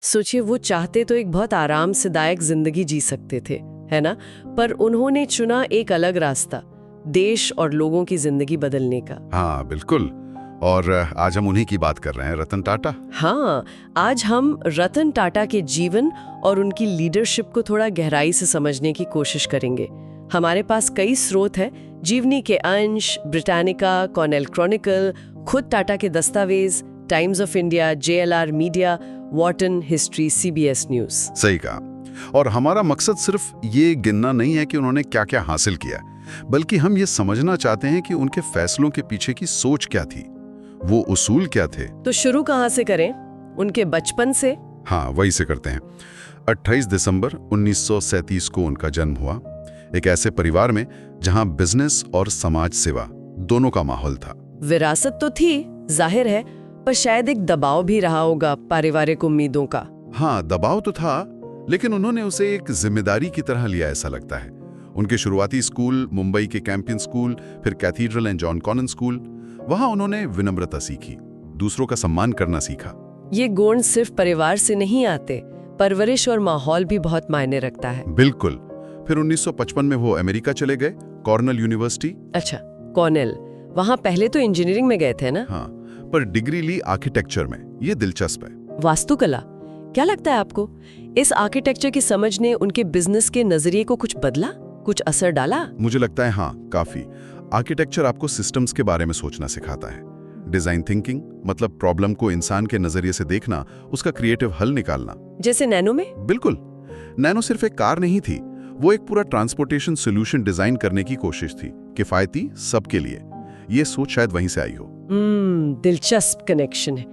सोचिए, वो चाहते तो एक बहुत आरामदायक जिंदगी जी सकते थे, है ना? पर उन्होंने चुना एक अलग रास्ता, देश और लोगों की जिंदगी बदलने का। हाँ बिल्कुल। और आज हम उन्हीं की बात कर रहे हैं, रतन टाटा। हाँ, आज हम रतन टाटा के जीवन और उनकी लीडरशिप को थोड़ा गहराई से समझने की कोशिश करेंगे। हमारे पास कई स्रोत हैं, जीवनी के अंश, ब्रिटानिका, कॉर्नेल क्रॉनिकल, खुद टाटा के दस्तावेज, Times of India, JLR media, वॉटन हिस्ट्री, CBS न्यूज। सही कहा। और हमारा मकसद सिर्फ ये गिनना नहीं है कि उन्होंने क्या क्या हासिल किया, बल्कि हम ये समझना चाहते हैं कि उनके फैसलों के पीछे की सोच क्या थी, वो उसूल क्या थे। तो शुरू कहाँ से करें? उनके बचपन से? हाँ, वही से करते हैं। 28 दिसंबर 1937 को उनका जन्म हुआ, एक ऐसे परिवार में जहां बिजनेस और समाज सेवा दोनों का माहौल था। विरासत तो थी, जाहिर है, पर शायद एक दबाव भी रहा होगा पारिवारिक उम्मीदों का। हाँ, दबाव तो था, लेकिन उन्होंने उसे एक जिम्मेदारी की तरह लिया, ऐसा लगता है। उनके शुरुआती स्कूल मुंबई के कैंपियन स्कूल, फिर Cathedral and John Connon School, वहां उन्होंने विनम्रता सीखी, दूसरों का सम्मान करना सीखा। ये गुण सिर्फ परिवार से नहीं आते, परवरिश और माहौल भी बहुत मायने रखता है। बिल्कुल। फिर 1955 में वो अमेरिका चले गए, कॉर्नेल यूनिवर्सिटी। अच्छा, कॉर्नेल। वहाँ पहले तो इंजीनियरिंग में गए थे ना? हाँ, पर डिग्री ली आर्किटेक्चर में। ये दिलचस्प है। वास्तुकला। क्या लगता है आपको, इस आर्किटेक्चर की समझ ने उनके बिजनेस के नजरिए को कुछ बदला, कुछ असर डाला? मुझे लगता है हाँ, काफी। आर्किटेक्चर आपको सिस्टम्स के बारे में सोचना सिखाता है। डिजाइन थिंकिंग मतलब प्रॉब्लम को इंसान के नजरिए से देखना, उसका क्रिएटिव हल निकालना। जैसे नैनो में? बिल्कुल। नैनो सिर्फ एक कार नहीं थी, वो एक पूरा ट्रांसपोर्टेशन सोल्यूशन डिजाइन करने की कोशिश थी, किफायती, सबके लिए। ये सोच शायद वहीं से आई हो। दिलचस्प कनेक्शन है।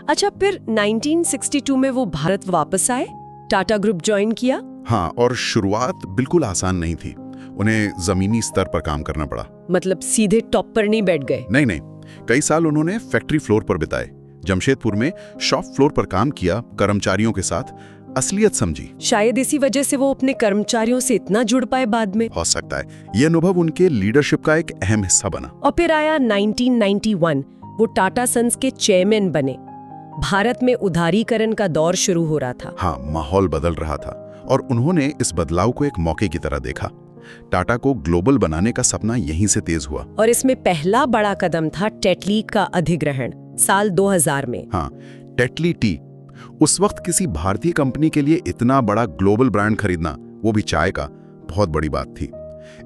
अच्छा, फिर 1962 में वो भारत वापस आए, टाटा ग्रुप ज्वाइन किया। हाँ, और शुरुआत बिल्कुल आसान नहीं थी। उन्हें जमीनी स्तर पर काम करना पड़ा। मतलब सीधे टॉप पर नहीं बैठ गए? नहीं, कई साल उन्होंने फैक्ट्री फ्लोर पर बिताए। जमशेदपुर में शॉप फ्लोर पर काम किया, कर्मचारियों के साथ, असलियत समझी। शायद इसी वजह से वो अपने कर्मचारियों से इतना जुड़ पाए बाद में। हो सकता है ये अनुभव उनके लीडरशिप का एक अहम हिस्सा बना। और फिर आया 1991, वो टाटा सन्स के चेयरमैन बने। भारत में उदारीकरण का दौर शुरू हो रहा था। हाँ, माहौल बदल रहा था और उन्होंने इस बदलाव को एक मौके की तरह देखा। टाटा को ग्लोबल बनाने का सपना यहीं से तेज हुआ। और इसमें पहला बड़ा कदम था टेटली का अधिग्रहण, साल 2000 में। हाँ, टेटली टी। उस वक्त किसी भारतीय कंपनी के लिए इतना बड़ा ग्लोबल ब्रांड खरीदना, वो भी चाय का, बहुत बड़ी बात थी।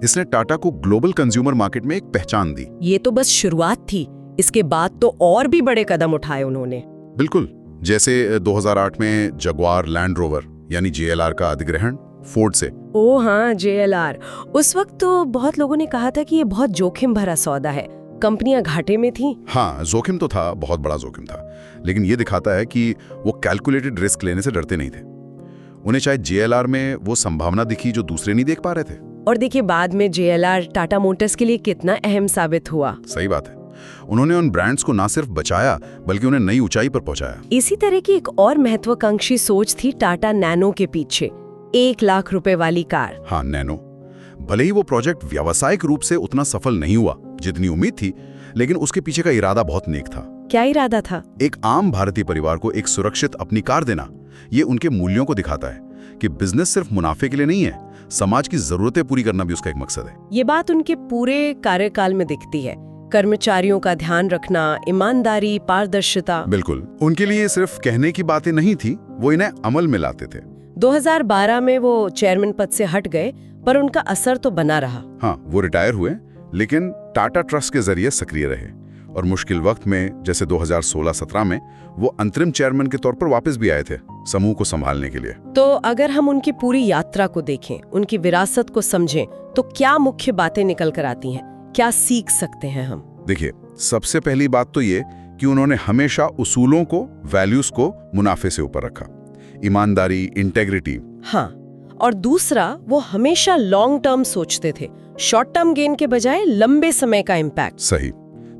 इसने टाटा को ग्लोबल कंज्यूमर मार्केट में एक पहचान दी। ये तो बस शुरुआत थी, इसके बाद तो और भी बड़े कदम उठाए उन्होंने। बिल्कुल, जैसे 2008 में जगुआर लैंड रोवर यानी JLR का अधिग्रहण फोर्ड से। ओह हाँ, JLR। उस वक्त तो बहुत लोगों ने कहा था कि ये बहुत जोखिम भरा सौदा है, कंपनियां घाटे में थीं। हाँ, जोखिम तो था, बहुत बड़ा जोखिम था, लेकिन ये दिखाता है कि वो कैलकुलेटेड रिस्क लेने से डरते नहीं थे। उन्हें शायद JLR में वो संभावना दिखी जो दूसरे नहीं देख पा रहे थे। और देखिए, बाद में JLR टाटा मोटर्स के लिए कितना अहम साबित हुआ। सही बात है। उन्होंने उन ब्रांड्स को ना सिर्फ बचाया, बल्कि उन्हें नई ऊंचाई पर पहुंचाया। इसी तरह की एक और महत्वाकांक्षी सोच थी टाटा नैनो के पीछे, 1 लाख रुपए वाली कार। हाँ, नैनो। भले ही वो प्रोजेक्ट व्यावसायिक रूप से उतना सफल नहीं हुआ जितनी उम्मीद थी, लेकिन उसके पीछे का इरादा बहुत नेक था। क्या इरादा था? एक आम भारतीय परिवार को एक सुरक्षित अपनी कार देना। ये उनके मूल्यों को दिखाता है कि बिजनेस सिर्फ मुनाफे के लिए नहीं है, समाज की जरूरतें पूरी करना भी उसका एक मकसद है। ये बात उनके पूरे कार्यकाल में दिखती है, कर्मचारियों का ध्यान रखना, ईमानदारी, पारदर्शिता। बिल्कुल, उनके लिए सिर्फ कहने की बातें नहीं थी, वो इन्हें अमल में लाते थे। 2012 में वो चेयरमैन पद से हट गए, पर उनका असर तो बना रहा। हाँ, वो रिटायर हुए, लेकिन टाटा ट्रस्ट के जरिए सक्रिय रहे और मुश्किल वक्त में, जैसे 2016-17 में, वो अंतरिम चेयरमैन के तौर पर वापस भी आए थे समूह को संभालने के लिए। तो अगर हम उनकी पूरी यात्रा को देखें, उनकी विरासत को समझें, तो क्या मुख्य बातें निकल कर आती हैं? क्या सीख सकते हैं हम? देखिए, सबसे पहली बात तो ये कि उन्होंने हमेशा उसूलों को, वैल्यूज को मुनाफे से ऊपर रखा। ईमानदारी, इंटेग्रिटी। हाँ, और दूसरा, वो हमेशा लॉन्ग टर्म सोचते थे, शॉर्ट टर्म गेन के बजाय लंबे समय का इम्पैक्ट। सही।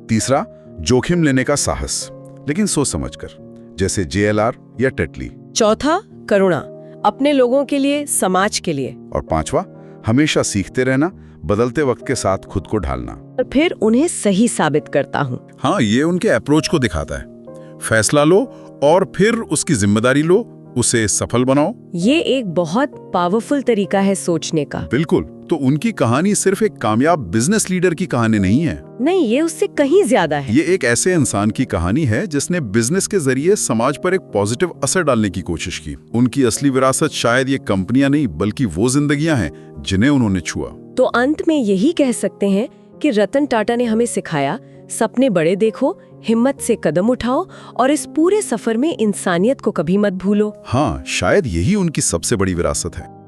तीसरा, जोखिम लेने का साहस, लेकिन सोच समझकर, जैसे JLR या टेटली। चौथा, करुणा, अपने लोगों के लिए, समाज के लिए। और पांचवा, हमेशा सीखते रहना, बदलते वक्त के साथ खुद को ढालना। और फिर उन्हें सही साबित करता हूँ। हाँ, ये उनके अप्रोच को दिखाता है। फैसला लो और फिर उसकी जिम्मेदारी लो, उसे सफल बनाओ। ये एक बहुत पावरफुल तरीका है सोचने का। बिल्कुल। तो उनकी कहानी सिर्फ एक कामयाब बिजनेस लीडर की कहानी नहीं है। नहीं, ये उससे कहीं ज्यादा है। ये एक ऐसे इंसान की कहानी है जिसने बिजनेस के जरिए समाज पर एक पॉजिटिव असर डालने की कोशिश की। उनकी असली विरासत शायद ये कंपनियां नहीं बल्कि वो जिंदगियां हैं जिन्हें उन्होंने छुआ। तो अंत में यही कह सकते हैं कि रतन टाटा ने हमें सिखाया, सपने बड़े देखो, हिम्मत से कदम उठाओ और इस पूरे सफर में इंसानियत को कभी मत भूलो। हाँ, शायद यही उनकी सबसे बड़ी विरासत है।